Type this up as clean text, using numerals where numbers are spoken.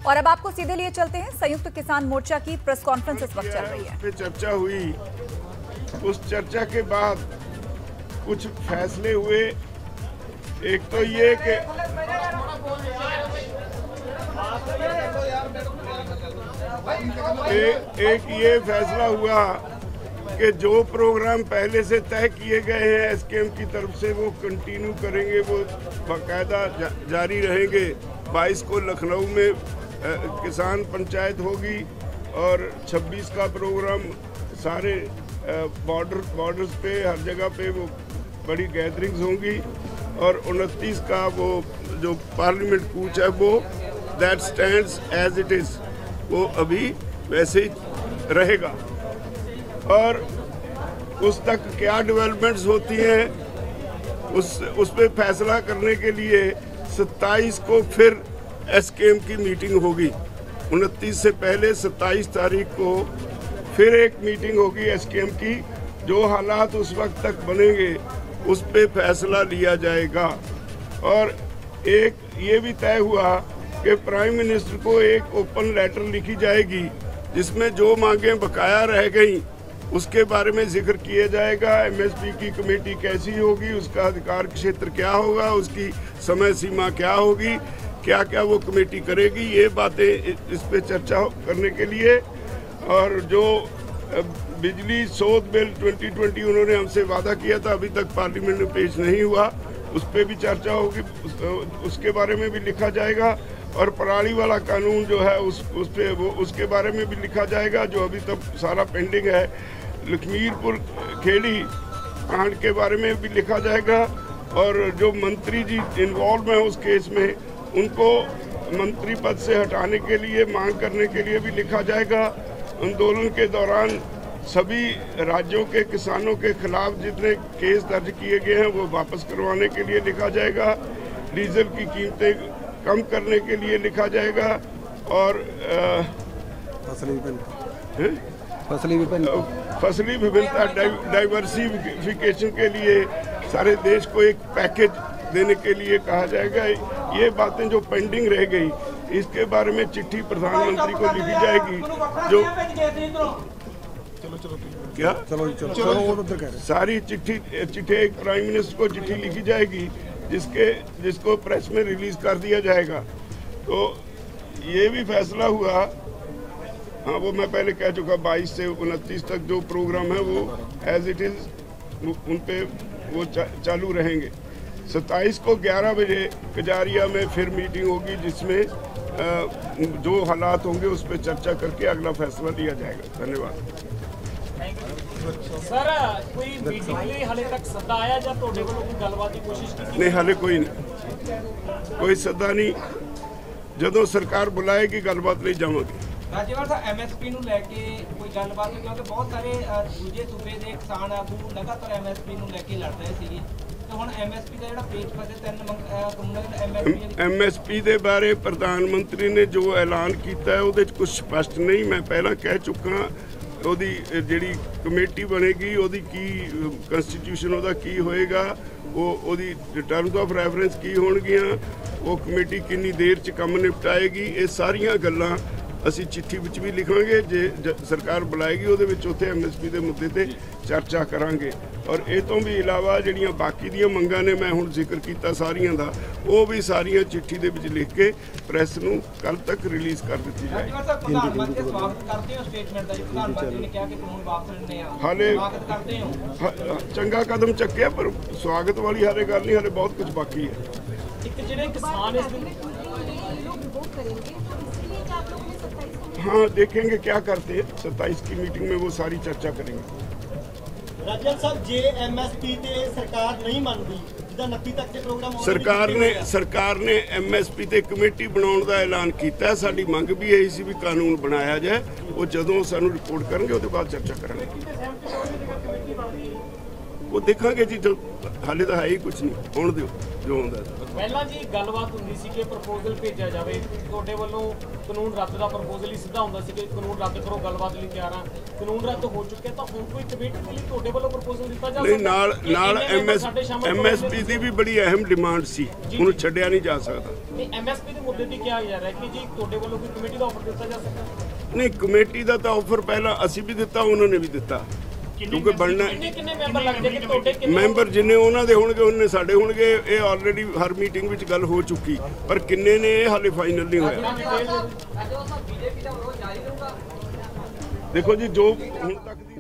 और अब आपको सीधे लिए चलते हैं, संयुक्त किसान मोर्चा की प्रेस कॉन्फ्रेंस इस वक्त चल रही है। चर्चा हुई, उस चर्चा के बाद कुछ फैसले हुए। एक तो ये कि एक ये फैसला हुआ कि जो प्रोग्राम पहले से तय किए गए हैं एसकेएम की तरफ से वो कंटिन्यू करेंगे, वो बाकायदा जारी रहेंगे। 22 को लखनऊ में किसान पंचायत होगी और 26 का प्रोग्राम सारे बॉर्डर्स पे हर जगह पे वो बड़ी गैदरिंग्स होंगी और 29 का वो जो पार्लियामेंट कूच है वो that stands as it is, वो अभी वैसे ही रहेगा। और उस तक क्या डेवलपमेंट्स होती हैं उस पे फैसला करने के लिए 27 को फिर एसकेएम की मीटिंग होगी। 29 से पहले 27 तारीख को फिर एक मीटिंग होगी एसकेएम की। जो हालात उस वक्त तक बनेंगे उस पे फैसला लिया जाएगा। और एक ये भी तय हुआ कि प्राइम मिनिस्टर को एक ओपन लेटर लिखी जाएगी जिसमें जो मांगें बकाया रह गई उसके बारे में जिक्र किया जाएगा। एमएसपी की कमेटी कैसी होगी, उसका अधिकार क्षेत्र क्या होगा, उसकी समय सीमा क्या होगी, क्या क्या वो कमेटी करेगी, ये बातें इस पे चर्चा करने के लिए। और जो बिजली शोध बिल 2020 उन्होंने हमसे वादा किया था, अभी तक पार्लियामेंट में पेश नहीं हुआ, उस पर भी चर्चा होगी, उसके बारे में भी लिखा जाएगा। और पराली वाला कानून जो है उस पे वो उसके बारे में भी लिखा जाएगा, जो अभी तक सारा पेंडिंग है। लखीमपुर खेड़ी कांड के बारे में भी लिखा जाएगा। और जो मंत्री जी इन्वॉल्व हैं उस केस में, उनको मंत्री पद से हटाने के लिए मांग करने के लिए भी लिखा जाएगा। आंदोलन के दौरान सभी राज्यों के किसानों के खिलाफ जितने केस दर्ज किए गए हैं वो वापस करवाने के लिए लिखा जाएगा। डीजल की कीमतें कम करने के लिए लिखा जाएगा। और फसली विभिन्नता डाइवर्सिफिकेशन के लिए सारे देश को एक पैकेज देने के लिए कहा जाएगा। ये बातें जो पेंडिंग रह गई इसके बारे में चिट्ठी प्रधानमंत्री को लिखी जाएगी। जो सारी चिट्ठी एक प्राइम मिनिस्टर को चिट्ठी लिखी जाएगी जिसको प्रेस में रिलीज कर दिया जाएगा। तो ये भी फैसला हुआ, हाँ वो मैं पहले कह चुका, 22 से 29 तक जो प्रोग्राम है वो एज इट इज़ उन पे वो चालू रहेंगे। 27 को 11 बजे कजारिया में फिर मीटिंग होगी जिसमें जो हालात होंगे उस पर चर्चा करके अगला फैसला लिया जाएगा। धन्यवाद। सर कोई मीटिंग ਲਈ ਹਾਲੇ तक सदा आया ਜਾਂ ਤੁਹਾਡੇ ਵੱਲੋਂ ਕੋਈ ਗੱਲਬਾਤ ਦੀ ਕੋਸ਼ਿਸ਼ ਕੀਤੀ? नहीं, हाले कोई सदा नहीं। ਜਦੋਂ ਸਰਕਾਰ ਬੁਲਾਏਗੀ ਗੱਲਬਾਤ ਲਈ ਜਾਵਾਂਗੇ। राज्यपाल साहब एमएसपी ਨੂੰ ਲੈ ਕੇ ਕੋਈ ਗੱਲਬਾਤ ਹੋਈ? ਕਿਉਂਕਿ ਬਹੁਤ ਸਾਰੇ ਦੂਜੇ ਸੂਬੇ ਦੇ ਕਿਸਾਨ ਆਗੂ ਲਗਾਤਾਰ ਐਮਐਸਪੀ ਨੂੰ ਲੈ ਕੇ ਲੜ ਰਹੇ ਸੀਗੇ, ਤੇ ਹੁਣ ਐਮਐਸਪੀ ਦਾ ਜਿਹੜਾ ਪੇਜ ਫਸੇ ਤਿੰਨ ਕਾਨੂੰਨਾਂ ਐਮਐਸਪੀ ਦੇ ਬਾਰੇ ਪ੍ਰਧਾਨ ਮੰਤਰੀ ਨੇ ਜੋ ਐਲਾਨ ਕੀਤਾ ਹੈ ਉਹਦੇ 'ਚ ਕੁਝ ਸਪਸ਼ਟ ਨਹੀਂ। ਮੈਂ ਪਹਿਲਾਂ ਕਹਿ ਚੁੱਕਾ ਉਹਦੀ ਜਿਹੜੀ ਕਮੇਟੀ ਬਣੇਗੀ ਉਹਦੀ ਕੀ ਕਨਸਟੀਟਿਊਸ਼ਨ ਉਹਦਾ ਕੀ ਹੋਏਗਾ, ਉਹਦੀ ਟਰਮਸ ਆਫ ਰੈਫਰੈਂਸ ਕੀ ਹੋਣਗੀਆਂ, ਉਹ ਕਮੇਟੀ ਕਿੰਨੀ ਦੇਰ 'ਚ ਕੰਮ ਨਿਪਟਾਏਗੀ, ਇਹ ਸਾਰੀਆਂ ਗੱਲਾਂ ਅਸੀਂ ਚਿੱਠੀ ਵਿੱਚ ਵੀ ਲਿਖਾਂਗੇ। ਜੇ ਸਰਕਾਰ ਬੁਲਾਏਗੀ ਉਹਦੇ ਵਿੱਚ ਉੱਥੇ ਐਮਐਸਪੀ ਦੇ ਮੁੱਦੇ ਤੇ ਚਰਚਾ ਕਰਾਂਗੇ। ਔਰ ਇਹ ਤੋਂ ਵੀ ਇਲਾਵਾ ਜਿਹੜੀਆਂ ਬਾਕੀ ਦੀਆਂ ਮੰਗਾਂ ਨੇ ਮੈਂ ਹੁਣ ਜ਼ਿਕਰ ਕੀਤਾ ਸਾਰੀਆਂ ਦਾ, ਉਹ ਵੀ ਸਾਰੀਆਂ ਚਿੱਠੀ ਦੇ ਵਿੱਚ ਲਿਖ ਕੇ ਪ੍ਰੈਸ ਨੂੰ ਕੱਲ ਤੱਕ ਰਿਲੀਜ਼ ਕਰ ਦਿੱਤੀ ਜਾਏਗੀ। ਪ੍ਰਧਾਨ ਮੰਤਰੀ ਸਵਾਗਤ ਕਰਦੇ ਹੋ ਸਟੇਟਮੈਂਟ ਦਾ? ਪ੍ਰਧਾਨ ਮੰਤਰੀ ਨੇ ਕਿਹਾ ਕਿ ਕਾਨੂੰਨ ਵਾਪਸ ਲੈਣੇ ਆ, ਹਾਲੇ ਸਵਾਗਤ ਕਰਦੇ ਹੋ? ਚੰਗਾ ਕਦਮ ਚੱਕਿਆ, ਪਰ ਸਵਾਗਤ ਵਾਲੀ ਹਾਲੇ ਗੱਲ ਨਹੀਂ, ਹਾਲੇ ਬਹੁਤ ਕੁਝ ਬਾਕੀ ਹੈ। ਇੱਕ ਜਿਹੜੇ ਕਿਸਾਨ ਇਸ हाँ देखेंगे क्या करते हैं। 27 की मीटिंग में वो सारी चर्चा करेंगे। राजन साहब जे एमएसपी ते सरकार नहीं मानती जिदा 29 तक के प्रोग्राम सरकार ने एमएसपी ते कमेटी बनाने का ऐलान किया। साडी मंग भी यही सी भी कानून बनाया जाए। वो जदों सानू रिपोर्ट करेंगे उसके बाद चर्चा करेंगे। वो देखेंगे जी, हाले तो है ही कुछ नहीं, होने दो। ਜੋ ਹੁੰਦਾ ਸਰ। ਪਹਿਲਾਂ ਜੀ ਗੱਲਬਾਤ ਹੁੰਦੀ ਸੀ ਕਿ ਪ੍ਰਪੋਜ਼ਲ ਭੇਜਿਆ ਜਾਵੇ, ਤੁਹਾਡੇ ਵੱਲੋਂ ਕਾਨੂੰਨ ਰੱਦ ਦਾ ਪ੍ਰਪੋਜ਼ਲ ਹੀ ਸਿੱਧਾ ਹੁੰਦਾ ਸੀ ਕਿ ਕਾਨੂੰਨ ਰੱਦ ਕਰੋ, ਗੱਲਬਾਤ ਲਈ ਤਿਆਰ ਹਾਂ। ਕਾਨੂੰਨ ਰੱਦ ਹੋ ਚੁੱਕਿਆ ਤਾਂ ਹੁਣ ਕੋਈ ਕਮੇਟੀ ਦੇ ਲਈ ਤੁਹਾਡੇ ਵੱਲੋਂ ਪ੍ਰਪੋਜ਼ਲ ਦਿੱਤਾ ਜਾ ਨਹੀਂ, ਸਕਦਾ? ਨਾਲ MSP ਦੀ ਵੀ ਬੜੀ ਅਹਿਮ ਡਿਮਾਂਡ ਸੀ, ਉਹਨੂੰ ਛੱਡਿਆ ਨਹੀਂ ਜਾ ਸਕਦਾ। ਨਹੀਂ, MSP ਦੇ ਮੁੱਦੇ ਤੇ ਕਿਹਾ ਜਾ ਰਿਹਾ ਕਿ ਜੀ ਤੁਹਾਡੇ ਵੱਲੋਂ ਕੋਈ ਕਮੇਟੀ ਦਾ ਆਫਰ ਦਿੱਤਾ ਜਾ ਸਕਦਾ? ਨਹੀਂ, ਕਮੇਟੀ ਦਾ ਤਾਂ ਆਫਰ ਪਹਿਲਾਂ ਅਸੀਂ ਵੀ ਦਿੱਤਾ, ਉਹਨਾਂ ਨੇ ਵੀ ਦਿੱਤਾ, ਕਿਉਂਕਿ ਬਣਨਾ ਕਿੰਨੇ ਮੈਂਬਰ ਲੱਗਦੇ ਕਿ ਤੁਹਾਡੇ ਕਿੰਨੇ ਮੈਂਬਰ ਜਿੰਨੇ ਉਹਨਾਂ ਦੇ ਹੋਣਗੇ ਉਹਨੇ ਸਾਡੇ ਹੋਣਗੇ। ਇਹ ਆਲਰੇਡੀ ਹਰ ਮੀਟਿੰਗ ਵਿੱਚ ਗੱਲ ਹੋ ਚੁੱਕੀ, ਪਰ ਕਿੰਨੇ ਨੇ ਇਹ ਹਾਲੇ ਫਾਈਨਲ ਨਹੀਂ ਹੋਇਆ। ਦੇਖੋ ਜੀ, ਜੋ ਹੁਣ ਤੱਕ ਦੀ